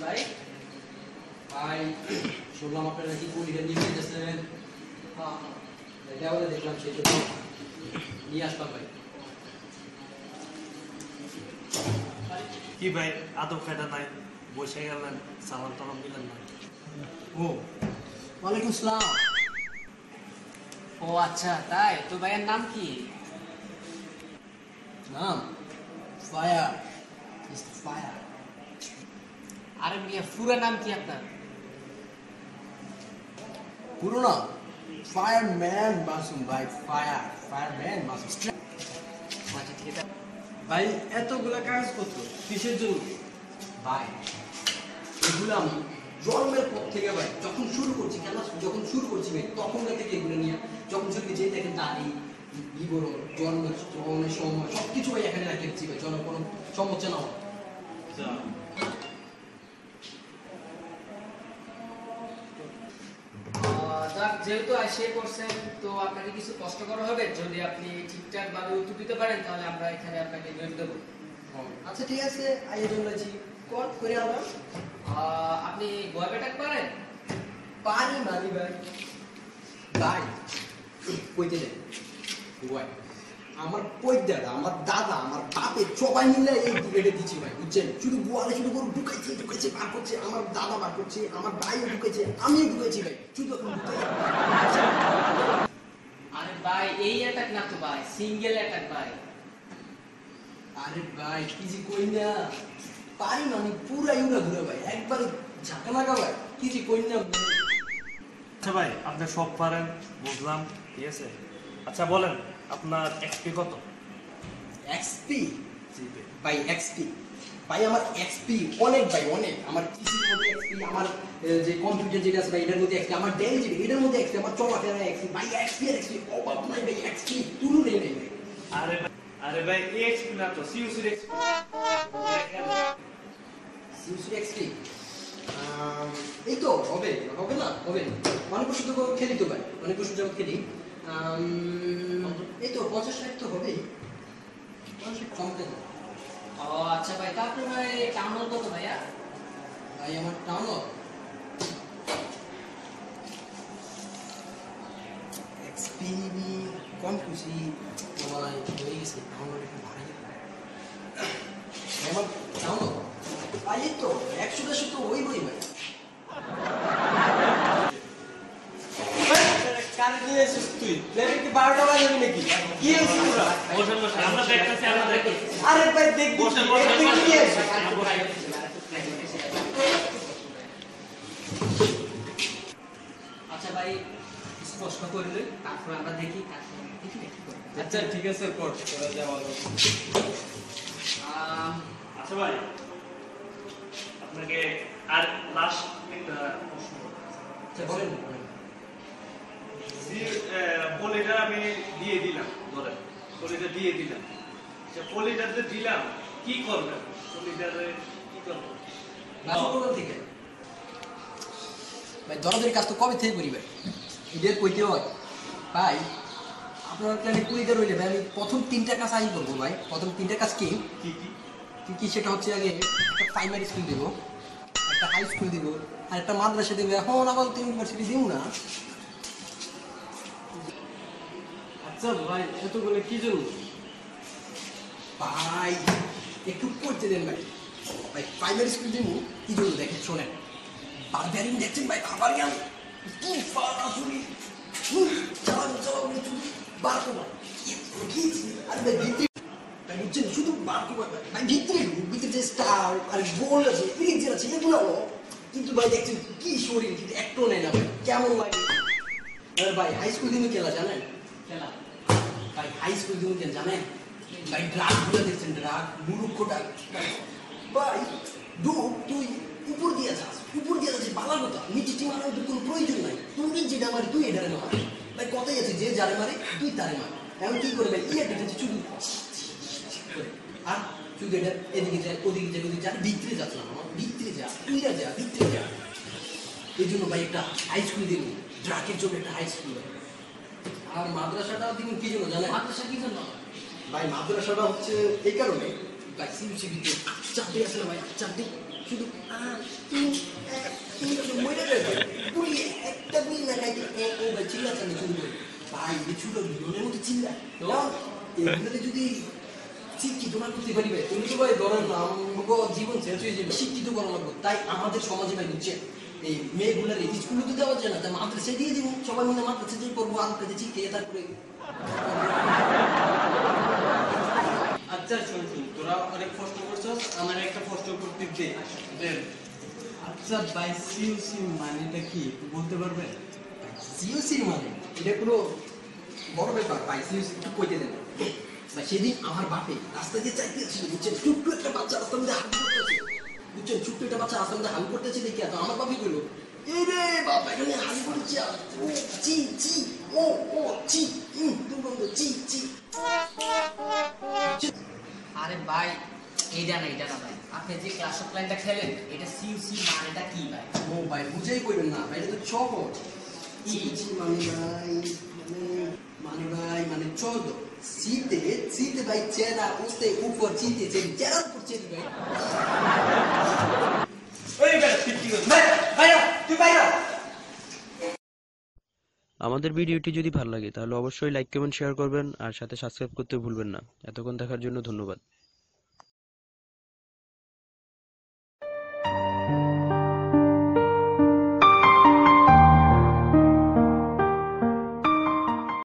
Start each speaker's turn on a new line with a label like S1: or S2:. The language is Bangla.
S1: ভাই ভাই শুনলাম আপনারা নাকি পুলিশে নিয়ে যেতেছেন। হ্যাঁ এটা বলে দেখলাম সেই জন্য নিয়ে আসলাম ভাই।
S2: কি ভাই আদব কায়দা নাই, বসে গেলেন, সালাম টালাম দিলেন না।
S1: ও ওয়ালাইকুম আসসালাম।
S3: ও আচ্ছা তাই, তো ভাইয়ের নাম কি?
S1: নাম ফায়ার ফায়ার।
S3: আরে মিয়া পুরো নাম কি আপনার?
S1: পুরো নাম ফায়ারম্যান মাসুম ভাই। ফায়ারম্যান মাসুম।
S3: আচ্ছা ঠিক আছে
S1: ভাই এতগুলা কাগজপত্র কিসের জন্য ভাই? এগুলো আমি জন্মের পর থেকে ভাই যখন শুরু করছি খেলা, যখন শুরু করছি ভাই তখন থেকে এগুলো নিয়ে যখন শুরু যে দেখেন দাড়ি বিবরণ জন্মের সময় সবকিছু ভাই এখানে রাখেছি ভাই। জন্ম কোনো সমস্যা না হয়।
S3: যাক, যেহেতু আসে করছেন তো আপনাকে কিছু কষ্ট করা হবে। যদি আপনি ঠিকঠাক ভাবে উত্তর দিতে পারেন তাহলে আমরা এখানে আপনাকে গ্রেড দেবো।
S1: আচ্ছা ঠিক আছে, আইয়ে জন্য কল করে আমরা
S3: আপনি গোয়া বেটাক পারেন?
S1: পারি মানি ভাই। ভাই কইতে দেন গোয়া আমার পয়দাটা আমার দাদা আমার বাপের সবাই মিলে এই এটা দিচ্ছি ভাই, বুঝছেন? শুধু গোয়ালে শুধু করে ঢুকাইছে বার করছে, আমার দাদা বার করছে, আমার ভাইও ঢুকেছে, আমিও ঢুকেছি ভাই, শুধু এখন
S3: আরে ভাই এই অ্যাটাক না তো ভাই, সিঙ্গেল অ্যাটাক ভাই।
S1: আরে ভাই কি যে কই না পারি মানে পুরা ইউরা ঘুরে ভাই, একবারে ঝাঁকা লাগা ভাই, কি যে কই না।
S2: আচ্ছা ভাই আপনি সব পারেন বুঝলাম, ঠিক আছে। আচ্ছা বলেন আপনার এক্সপি কত?
S1: এক্সপি ভাই, এক্সপি ভাই আমার এক্সপি অনেক ভাই, অনেক। আমার পিসির মধ্যে এক্সপি, আমার যে কম্পিউটার যেটা আছে ভাই এটার মধ্যে এক্সপি, আমার ডেল যেটা এটার মধ্যে এক্সপি, আমার চলাফেরা এক্সপি ভাই, এক্সপি আর এক্সপি অভাব নাই ভাই, এক্সপি তুলু নেই ভাই।
S2: আরে ভাই এই এক্সপি না তো সিউসির এক্সপি।
S1: সিউসি এক্সপি এই তো হবে হবে না হবে না, অনেক বছর তো খেলি তো ভাই, অনেক বছর যাবত খেলি। এই তো 50-60 তো হবেই, 50 কমতে না।
S3: ও আচ্ছা ভাই, তারপরে ভাই টাউন কত ভাইয়া?
S1: ভাই আমার টাউন এক্সপি কম খুশি তোমার হয়ে গেছে, টাউন একটু ভারী আমার টাউন ভাই। এই তো 100-150 তো ওই বই ভাই। কার নিয়ে এসেছিস তুই? লেবে কি 12টা বাজে নাকি? কি হয়েছে তোরা?
S2: বসেন বসেন, আমরা দেখতেছি আমরা দেখতেছি।
S1: আরে ভাই দেখ
S2: বসেন বসেন।
S1: তুই কি নিয়ে এসেছিস?
S3: আচ্ছা ভাই স্পষ্ট করলে তারপর আমরা দেখি
S1: আচ্ছা ঠিক আছে কর, তোরা যা ভালো।
S2: আচ্ছা ভাই আপনাকে আর লাস্ট একটা প্রশ্ন।
S1: আচ্ছা বলেন।
S2: পলিটা আমি দিয়ে দিলাম, ধরেন পলিটা দিয়ে দিলাম, সে পলিটাতে দিলাম কি করবেন? পলিটাতে কি করবেন?
S1: কোন থেকে ভাই দরদের কাজ তো কবে থেকে করি ভাই, ঈদের কইতে হয় ভাই। আপনার প্ল্যানে কুড়িতে রইলে ভাই আমি প্রথম 3টা কাজ আই করবো ভাই। প্রথম 3টা কাজ কি
S2: কি কি
S1: কি কি সেটা হচ্ছে আগে একটা প্রাইমারি স্কুল দিব, একটা হাই স্কুল দিব, আর একটা মাদ্রাসা দিব। এখন আবার ইউনিভার্সিটি দিব না।
S2: আচ্ছা ভাই এতগুলো কি জন্য?
S1: ভাই একটু করতে দেন ভাই। ভাই প্রাইমারি স্কুল দিব কি জন্য দেখেন শোনেন, বারবারিং দেখছেন ভাই, বারবারিয়ান কি ফারাসুরি চালানো চালানো বার করবা কি আর ভাই ভিত্তি ভাই বুঝছেন, শুধু বার করবা ভাই ভিত্তি যে স্টার আর গোল আছে ফিনিশিং আছে এগুলো কিন্তু ভাই দেখছেন কি শরীর কিন্তু একটু নেই না ভাই, কেমন লাগে। আর ভাই হাই স্কুল দিন খেলা জানেন,
S3: খেলা
S1: ভাই হাই স্কুল দিন খেলা জানেন ভাই, ড্রাগ গুলো দেখছেন, ড্রাগ মুরুক্ষটা ভাই ডুব তুই উপর দিয়ে যাস ভালো কথা, নিচে টিমানোর কোনো প্রয়োজন নাই। তুমি যেটা মারি তুই এটারে মার ভাই, কথাই আছে যে যারে মারে তুই তারে মার। এখন কি করে ভাই ইয়ে দেখেছি শুধু আর শুধু এটা এদিকে যায় ওদিকে যায় ওদিকে যায়, ভিতরে যাচ্ছিলাম আমার ভিতরে যা ভিতরে যা। এই জন্য ভাই একটা হাই স্কুল দিন, ট্রাকের জন্য একটা হাই স্কুল। আর মাদ্রাসাটা দিন কি জন্য জানেন?
S3: মাদ্রাসা কি জন্য?
S1: ভাই মাদ্রাসাটা হচ্ছে এই কারণে, ভাই সিবিসিবিতে চারটে আছে না ভাই, চারটে শুধু মরে যাবে গুলি, একটা গুলি না খাইতে ও ভাই চিল্লাচাল্লি শুরু করে। ভাই এই ছোট বিমানের মতো চিল্লা এগুলোতে যদি শিক্ষিত না করতে পারি ভাই, তুমি তো ভাই ধরেন আমাকে জীবন শেষ হয়ে যাবে। শিক্ষিত করা লাগবে, তাই আমাদের সমাজে ভাই বুঝছে এই মেয়েগুলোর স্কুলে তো দেওয়া যায় না, তাই মাদ্রাসায় দিয়ে দিব, সবাই মিলে মাদ্রাসায় দিয়ে করবো, আলু কাছে শিখিয়ে তারপরে।
S4: আচ্ছা শোন, তোরা অনেক কষ্ট করছস, আমার একটা কষ্ট করতে দে। আচ্ছা ভাই, সিউসি মানেটা কি একটু বলতে পারবে?
S1: সিওসি মানে এটা কোনো বড় ব্যাপার ভাই, সিওসি একটু কইতে দেন ভাই। সেদিন আমার বাপে রাস্তা দিয়ে চাইতে ছিল, বুঝছেন, ছোট্ট একটা বাচ্চা রাস্তার মধ্যে হাল করতেছে, বুঝছেন, ছোট্ট একটা বাচ্চা রাস্তার মধ্যে হাল করতেছে দেখি, তো আমার বাপই কইলো, এই রে বাপ এখানে হাল করছে, ও চি চি, ও ও চি, দুর্গন্ধ চি চি।
S3: আরে ভাই এইটা না ভাই, আপনি যে ক্লাস অফ লাইনটা খেলেন এটা সিইউসি মানেটা কি ভাই?
S1: ও ভাই বুঝেই কইবেন না ভাই, এটা তো চকর। চি চি মানে ভাই, মানে ভাই মানে চোদ। সিতে সিতে ভাই চেরা উস্তে উপর চিতে চেরা উপর চেরি ভাই।
S4: ওই বেটা তুই কি করছিস?
S1: ভাই ভাইরা তুই ভাইরা।
S5: আমাদের ভিডিওটি যদি ভালো লাগে তাহলে অবশ্যই লাইক কমেন্ট শেয়ার করবেন আর সাথে সাবস্ক্রাইব করতে ভুলবেন না। এতক্ষণ দেখার জন্য ধন্যবাদ।